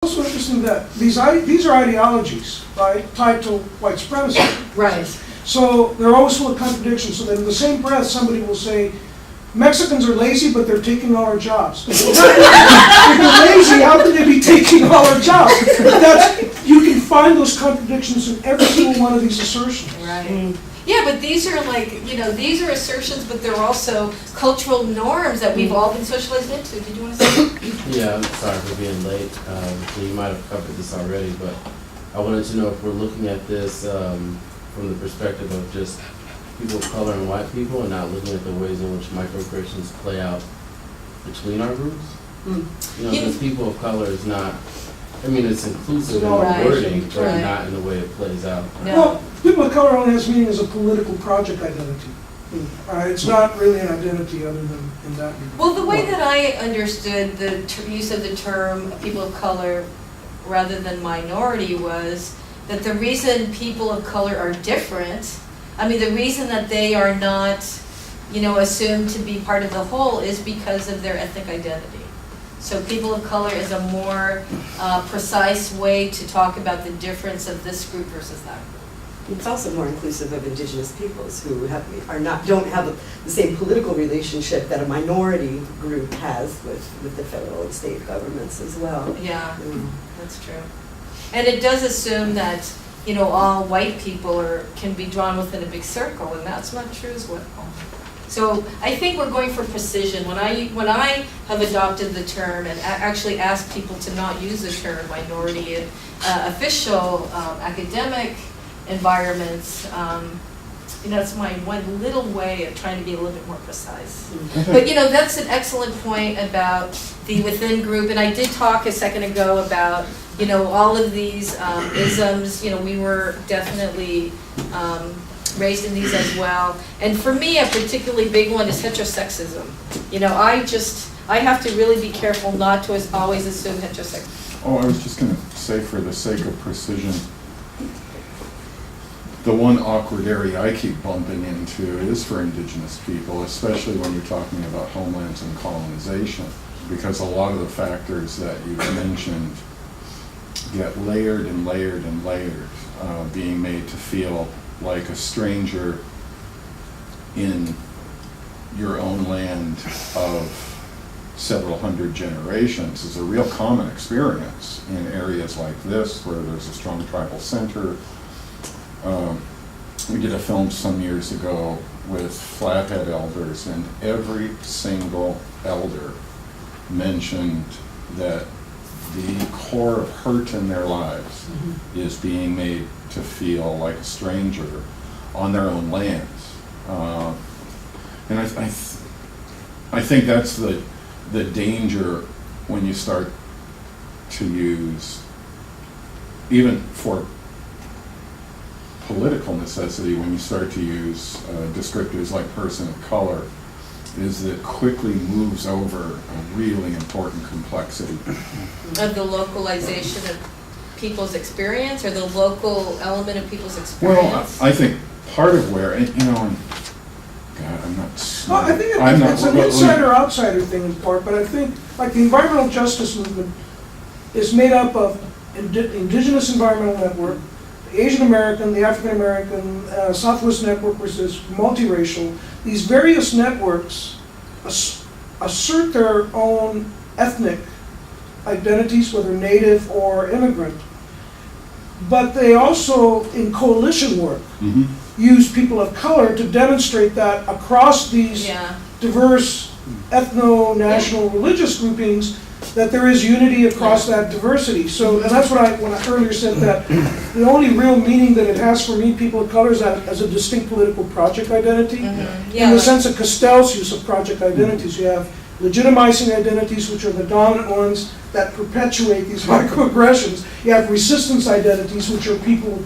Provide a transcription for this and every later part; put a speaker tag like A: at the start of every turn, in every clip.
A: Also interesting that these are ideologies, right, tied to white supremacy.
B: Right.
A: So they're always full of contradictions. So that in the same breath, somebody will say, Mexicans are lazy, but they're taking all our jobs. If they're lazy, how can they be taking all our jobs? You can find those contradictions in every single one of these assertions.
B: Right. Yeah, but these are like, these are assertions, but they're also cultural norms that we've all been socialized into. Did you want to say?
C: Yeah, I'm sorry for being late. You might have covered this already, but I wanted to know if we're looking at this from the perspective of just people of color and white people, and not looking at the ways in which microaggressions play out between our groups. Because people of color is not, it's inclusive in the wording, but not in the way it plays out.
B: No.
A: Well, people of color only has meaning as a political project identity. It's not really an identity other than in that regard.
B: Well, the way that I understood the use of the term people of color rather than minority was that the reason people of color are different, the reason that they are not, assumed to be part of the whole is because of their ethnic identity. So people of color is a more precise way to talk about the difference of this group versus that group.
D: It's also more inclusive of indigenous peoples who don't have the same political relationship that a minority group has with the federal and state governments as well.
B: Yeah, that's true. And it does assume that all white people can be drawn within a big circle, and that's not true as well. So I think we're going for precision. When I have adopted the term and actually asked people to not use the term minority in official academic environments, that's my one little way of trying to be a little bit more precise. But that's an excellent point about the within group, and I did talk a second ago about all of these isms. We were definitely raised in these as well. And for me, a particularly big one is heterosexism. I have to really be careful not to always assume heterosexism.
E: Oh, I was just going to say, for the sake of precision, the one awkward area I keep bumping into is for indigenous people, especially when you're talking about homelands and colonization, because a lot of the factors that you've mentioned get layered and layered and layered, being made to feel like a stranger in your own land of several hundred generations is a real common experience in areas like this where there's a strong tribal center. We did a film some years ago with Flathead elders, and every single elder mentioned that the core of hurt in their lives is being made to feel like a stranger on their own lands. And I think that's the danger when you start to use, even for political necessity, when you start to use descriptors like person of color, is that quickly moves over a really important complexity.
B: Of the localization of people's experience, or the local element of people's experience?
E: Well, I think part of where, and God, I'm not smart.
A: Well, I think it's an insider-outsider thing in part, but I think, like, the environmental justice movement is made up of Indigenous Environmental Network, the Asian American, the African American, Southwest Network, which is multiracial. These various networks assert their own ethnic identities, whether native or immigrant, but they also, in coalition work, use people of color to demonstrate that across these diverse ethno-national religious groupings, that there is unity across that diversity. So, and that's what when I earlier said that the only real meaning that it has for me, people of color, is that as a distinct political project identity. In the sense of Castell's use of project identities, you have legitimizing identities, which are the dominant ones that perpetuate these microaggressions. You have resistance identities, which are people,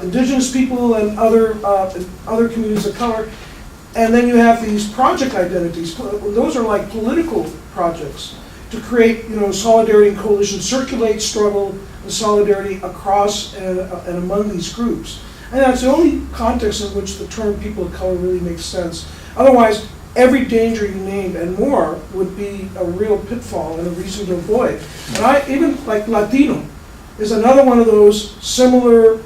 A: indigenous people and other communities of color. And then you have these project identities. Those are like political projects to create, solidarity and coalition, circulate struggle and solidarity across and among these groups. And that's the only context in which the term people of color really makes sense. Otherwise, every danger you named and more would be a real pitfall and a reason to avoid. And even like Latino is another one of those similar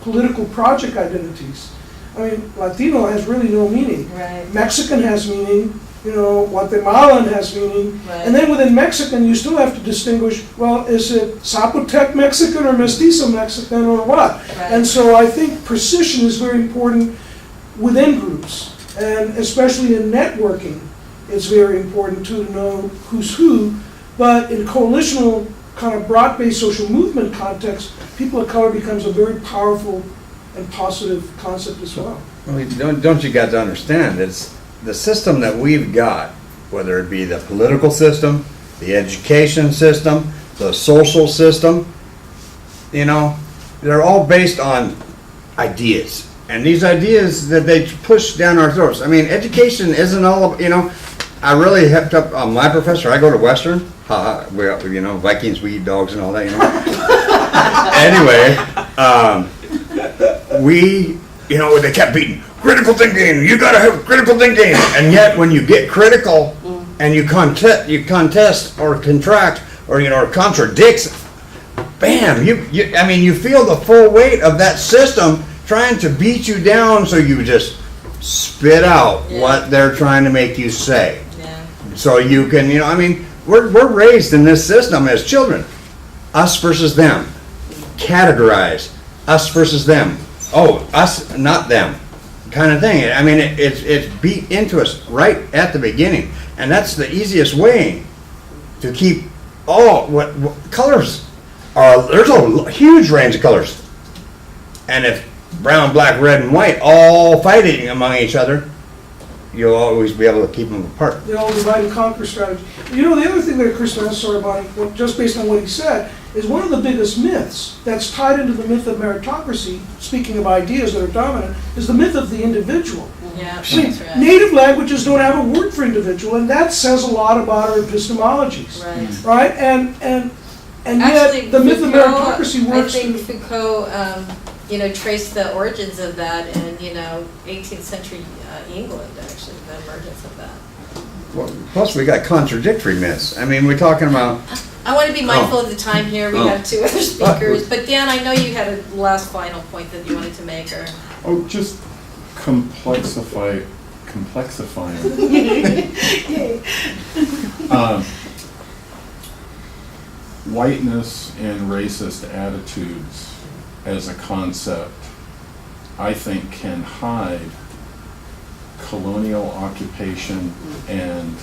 A: political project identities. I mean, Latino has really no meaning.
B: Right.
A: Mexican has meaning, Guatemalan has meaning.
B: Right.
A: And then within Mexican, you still have to distinguish, well, is it Zapotec Mexican or Mestizo Mexican or what?
B: Right.
A: And so I think precision is very important within groups, and especially in networking, it's very important too to know who's who. But in coalitional kind of broad-based social movement context, people of color becomes a very powerful and positive concept as well.
F: Well, don't you got to understand, it's the system that we've got, whether it be the political system, the education system, the social system, they're all based on ideas. And these ideas that they push down our throats. I mean, education isn't all, I really hepped up on my professor. I go to Western. Vikings, we eat dogs and all that, Anyway, they kept beating, critical thinking, you gotta have critical thinking. And yet when you get critical and you contest or contract or contradicts, bam, you feel the full weight of that system trying to beat you down, so you just spit out what they're trying to make you say.
B: Yeah.
F: So you can, we're raised in this system as children. Us versus them. Categorize. Us versus them. Oh, us, not them. Kind of thing. I mean, it's beat into us right at the beginning. And that's the easiest way to keep what colors are. There's a huge range of colors. And if brown, black, red, and white all fighting among each other, you'll always be able to keep them apart.
A: The old divide and conquer strategy. The other thing that Chris asked, sorry about it, just based on what he said, is one of the biggest myths that's tied into the myth of meritocracy, speaking of ideas that are dominant, is the myth of the individual.
B: Yeah,
A: I mean,
B: that's right.
A: native languages don't have a word for individual, and that says a lot about our epistemologies.
B: Right.
A: Right? And
B: Actually,
A: yet the myth of
B: Foucault,
A: meritocracy works.
B: I think Foucault, traced the origins of that in, 18th century England, actually, the emergence of that.
F: Well, plus we got contradictory myths. I mean, we're talking about,
B: I want to be mindful of the time here. We
F: Oh.
B: have two other speakers. But Dan, I know you had a last final point that you wanted to make, or
E: Just complexifying. Whiteness and racist attitudes as a concept, I think, can hide colonial occupation and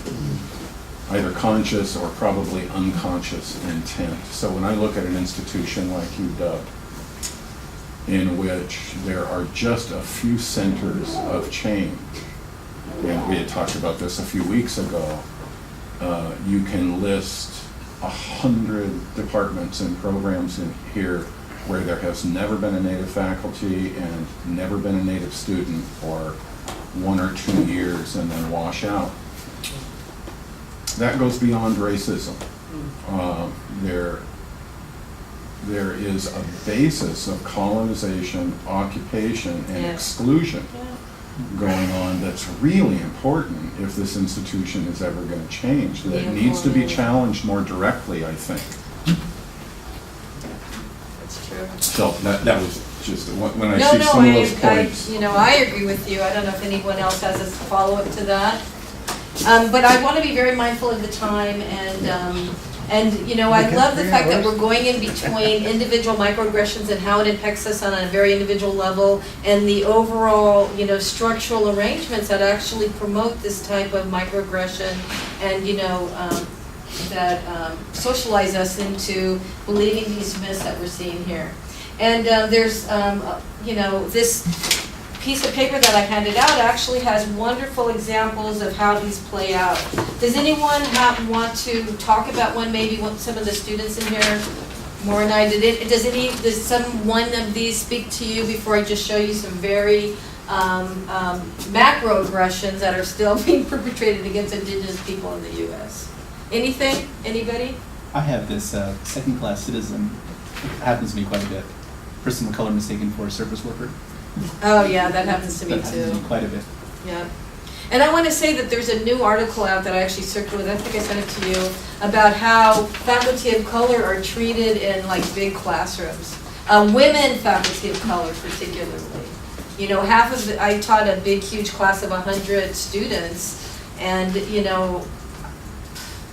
E: either conscious or probably unconscious intent. So when I look at an institution like UW, in which there are just a few centers of change, and we had talked about this a few weeks ago, you can list 100 departments and programs in here where there has never been a Native faculty and never been a Native student for 1 or 2 years and then wash out. That goes beyond racism. There is a basis of colonization, occupation, and exclusion going on that's really important if this institution is ever going to change. That needs to be challenged more directly, I think.
B: that's true.
E: So that was just, when I see some of those points.
B: I agree with you. I don't know if anyone else has a follow-up to that. But I want to be very mindful of the time, and I love the fact that we're going in between individual microaggressions and how it impacts us on a very individual level, and the overall, structural arrangements that actually promote this type of microaggression, and that socialize us into believing these myths that we're seeing here. And there's, this piece of paper that I handed out actually has wonderful examples of how these play out. Does anyone want to talk about one? Maybe some of the students in here, Maura and I, does some one of these speak to you before I just show you some very macroaggressions that are still being perpetrated against Indigenous people in the U.S.? Anything? Anybody?
G: I have this second-class citizen. It happens to me quite a bit. Person of color mistaken for a service worker.
B: Oh yeah, that happens to me
G: That happens to
B: too.
G: me quite a bit.
B: Yeah. And I want to say that there's a new article out that I actually circulated, I think I sent it to you, about how faculty of color are treated in like big classrooms. Women faculty of color particularly. You know, half of the, I taught a big, huge class of 100 students, and, you know,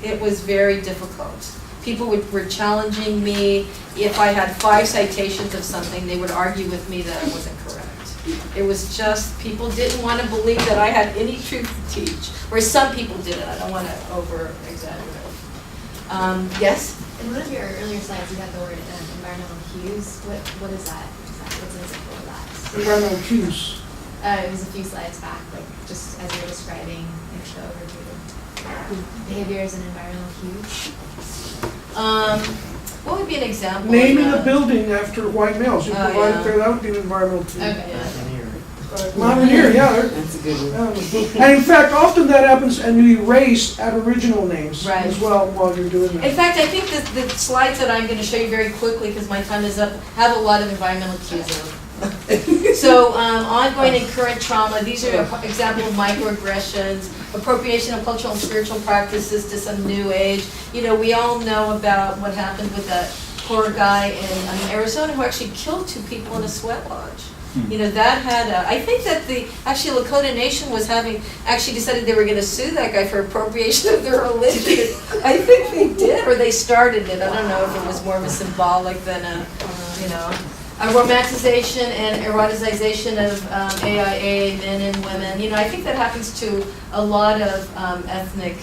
B: it was very difficult. People were challenging me. If I had 5 citations of something, they would argue with me that I wasn't correct. It was just, people didn't want to believe that I had any truth to teach, or some people didn't. I don't want to over-exaggerate. Yes?
H: In one of your earlier slides, you had the word environmental cues. What is that? What's an example of that?
A: Environmental cues.
H: It was a few slides back, like just as you were describing like the overview. Behaviors and environmental cues.
B: What would be an example?
A: Naming
B: of
A: a
B: that?
A: building after white males, you
B: Oh,
A: provide
B: yeah.
A: it there, that would be an environmental cue.
H: Okay.
A: Mountaineer, yeah.
D: That's a good one.
A: And in fact, often that happens and you erase Aboriginal names
B: Right.
A: as well while you're doing
B: In
A: that.
B: fact, I think that the slides that I'm going to show you very quickly, because my time is up, have a lot of environmental cues in them. So, ongoing and current trauma, these are an example of microaggressions, appropriation of cultural and spiritual practices to some new age. You know, we all know about what happened with that poor guy in Arizona who actually killed 2 people in a sweat lodge. You know, that had, I think that actually Lakota Nation was actually decided they were going to sue that guy for appropriation of their religion. I think they did, or they started it. I don't know if it was more of a symbolic than you know. A romanticization and eroticization of AIA, men and women. You know, I think that happens to a lot of ethnic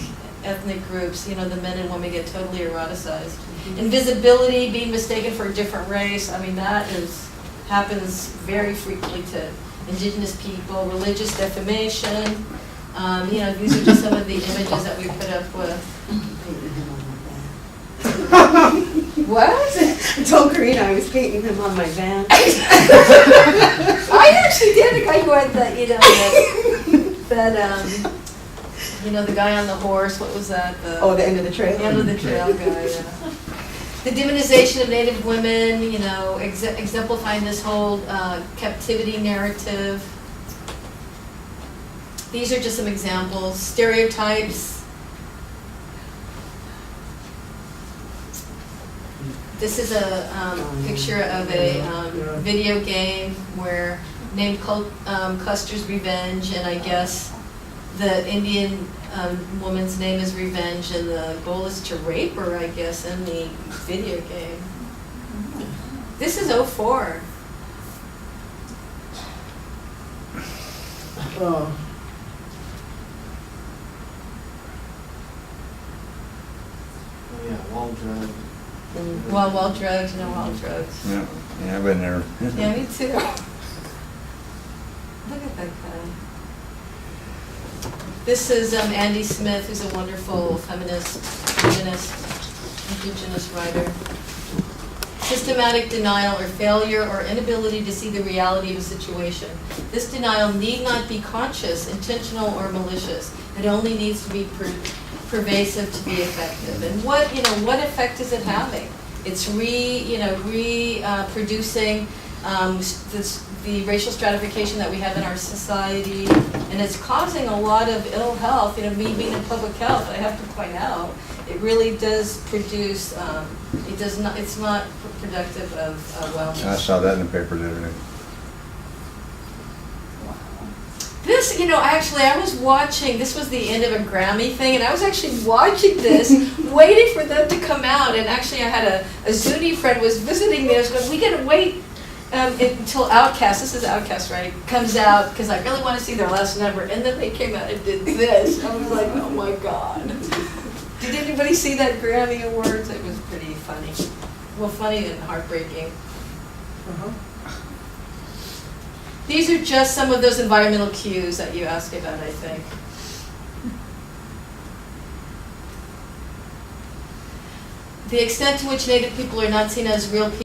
B: groups. You know, the men and women get totally eroticized. Invisibility, being mistaken for a different race. I mean, that happens very frequently to indigenous people. Religious defamation. You know, these are just some of the images that we put up with. What?
D: I told Karina I was painting him on my van.
B: I actually did. A guy who had that, you know, you know, the guy on the horse. What was that?
D: Oh, the end of the trail?
B: End of the trail guy. Yeah. The demonization of Native women. You know, exemplifying this whole captivity narrative. These are just some examples. Stereotypes. This is a picture of a video game where named Custer's Revenge, and I guess the Indian woman's name is Revenge, and the goal is to rape her, I guess, in the video game. This is 04.
C: Yeah, Wall Drive.
B: Well drugs, no well drugs.
F: Yeah, I've been there.
B: Yeah, me too. Look at that guy. This is Andy Smith, who's a wonderful feminist, indigenous writer. Systematic denial or failure or inability to see the reality of a situation. This denial need not be conscious, intentional, or malicious. It only needs to be pervasive to be effective. And what effect is it having? It's producing the racial stratification that we have in our society, and it's causing a lot of ill health. You know, me being in public health, I have to point out, it really does produce, it's not productive of wellness.
F: I saw that in the paper the other day.
B: This, actually, I was watching, this was the end of a Grammy thing, and I was actually watching this, waiting for them to come out, and actually I had a Zuni friend was visiting me, I was going, we gotta wait until Outkast, this is Outkast, right, comes out, because I really want to see their last number, and then they came out and did this. I was like, oh my God. Did anybody see that Grammy Awards? It was pretty funny. Well, funny and heartbreaking. These are just some of those environmental cues that you asked about, I think. The extent to which Native people are not seen as real people